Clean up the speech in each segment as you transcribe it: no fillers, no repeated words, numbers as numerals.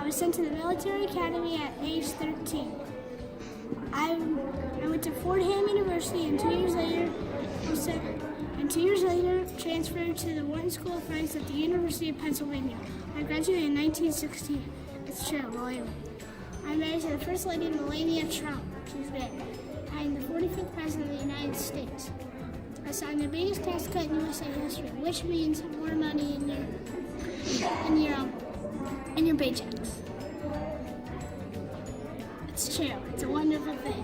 was sent to the military academy at age 13. I went to Fordham University and 2 years later transferred to the Wharton School of Finance at the University of Pennsylvania. I graduated in 1960 as chair of Loyola. I'm married to the First Lady Melania Trump. She's dead. I am the 45th President of the United States. I signed the biggest tax cut in USA history, which means more money in your paychecks. It's true. It's a wonderful thing.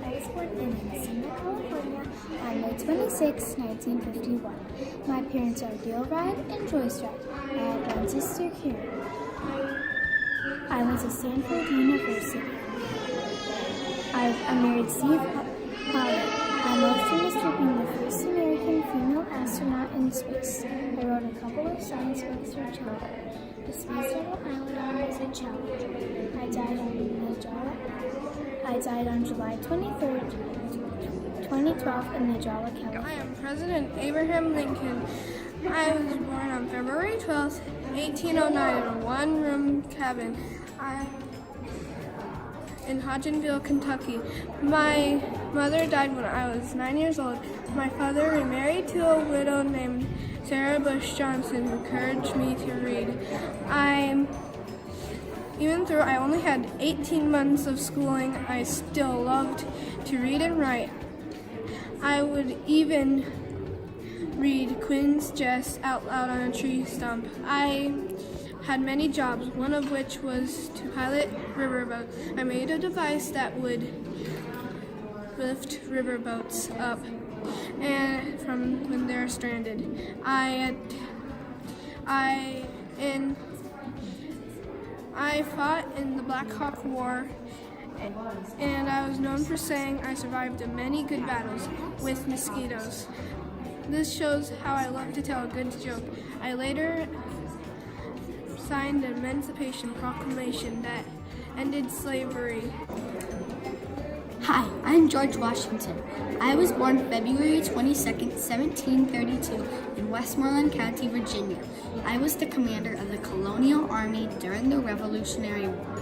I was born in Encino, California on May 26, 1951. My parents are Gil Ride and Joyce Ride. I have one sister, Karen. I went to Stanford University. I married Steve Howard. I'm most famous for being the first American female astronaut in space. I wrote a couple of science books for children. The Space Shuttle Island was a challenge. I died on July 23rd, 2012 in Najala, California. I am President Abraham Lincoln. I was born on February 12th, 1809 in a one-room cabin in Hodgenville, Kentucky. My mother died when I was 9 years old. My father remarried to a widow named Sarah Bush Johnson, who encouraged me to read. Even though I only had 18 months of schooling, I still loved to read and write. I would even read Queen's Jest out loud on a tree stump. I had many jobs, one of which was to pilot riverboats. I made a device that would lift riverboats up and from when they're stranded. I fought in the Black Hawk War, and I was known for saying I survived many good battles with mosquitoes. This shows how I love to tell a good joke. I later signed the Emancipation Proclamation that ended slavery. Hi, I'm George Washington. I was born February 22nd, 1732 in Westmoreland County, Virginia. I was the commander of the Colonial Army during the Revolutionary War.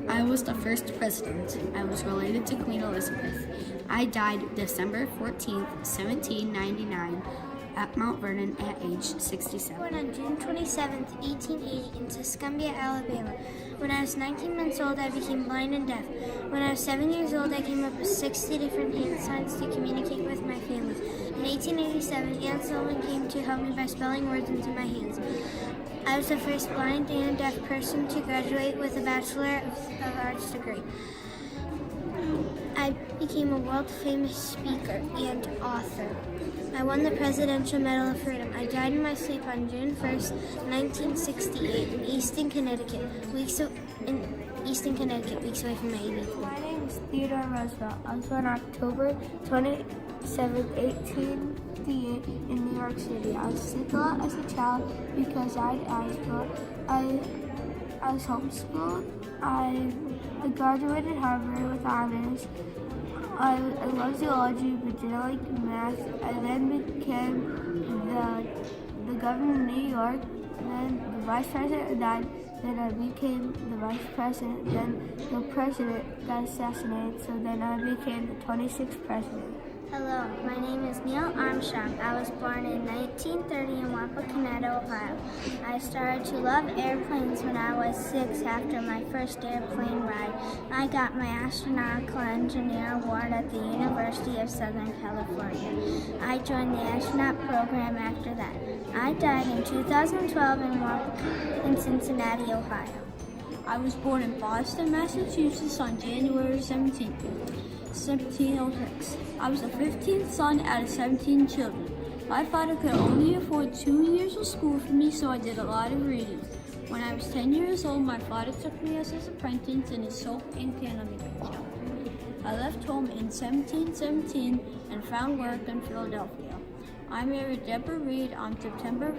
I was the first president. I was related to Queen Elizabeth. I died December 14th, 1799 at Mount Vernon at age 67. Born on June 27, 1880 in Tuscumbia, Alabama. When I was 19 months old, I became blind and deaf. When I was 7 years old, I came up with 60 different hand signs to communicate with my family. In 1887, Aunt Sullivan came to help me by spelling words into my hands. I was the first blind and deaf person to graduate with a Bachelor of Arts degree. I became a world-famous speaker and author. I won the Presidential Medal of Freedom. I died in my sleep on June 1st, 1968 in Easton, Connecticut, weeks away from my 80th. My name is Theodore Roosevelt. I was born October 27, 1858 in New York City. I was sick a lot as a child because I had asthma. I was homeschooled. I graduated Harvard with honors. I love zoology but didn't like math. I then became the governor of New York, then the vice president died, then I became the vice president, then the president got assassinated, so then I became the 26th president. Hello, my name is Neil Armstrong. I was born in 1930 in Wapakoneta, Ohio. I started to love airplanes when I was 6 after my first airplane ride. I got my astronautical engineer award at the University of Southern California. I joined the astronaut program after that. I died in 2012 in Cincinnati, Ohio. I was born in Boston, Massachusetts on January 17th. 1706. I was the 15th son out of 17 children. My father could only afford 2 years of school for me, so I did a lot of reading. When I was 10 years old, my father took me as his apprentice in his soap and candle making shop. I left home in 1717 and found work in Philadelphia. I married Deborah Reed on September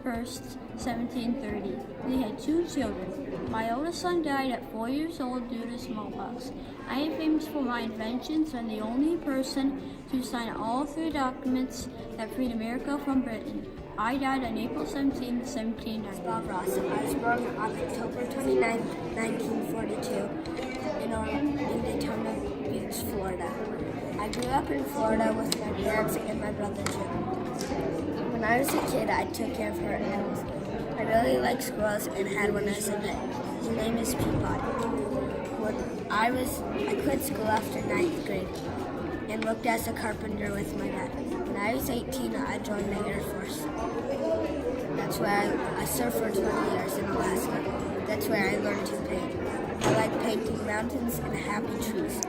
1st, 1730. We had 2 children. My oldest son died at 4 years old due to smallpox. I am famous for my inventions and the only person to sign all 3 documents that freed America from Britain. I died on April 17, 1790. Bob Ross. I was born on October 29, 1942 in Daytona Beach, Florida. I grew up in Florida with my parents and my brother Jim. When I was a kid, I took care of her animals. I really like squirrels and had one as a pet. His name is Peapod. I quit school after 9th grade and worked as a carpenter with my dad. When I was 18, I joined the Air Force. That's where I served for 20 years in Alaska. That's where I learned to paint. I like painting mountains and happy trees.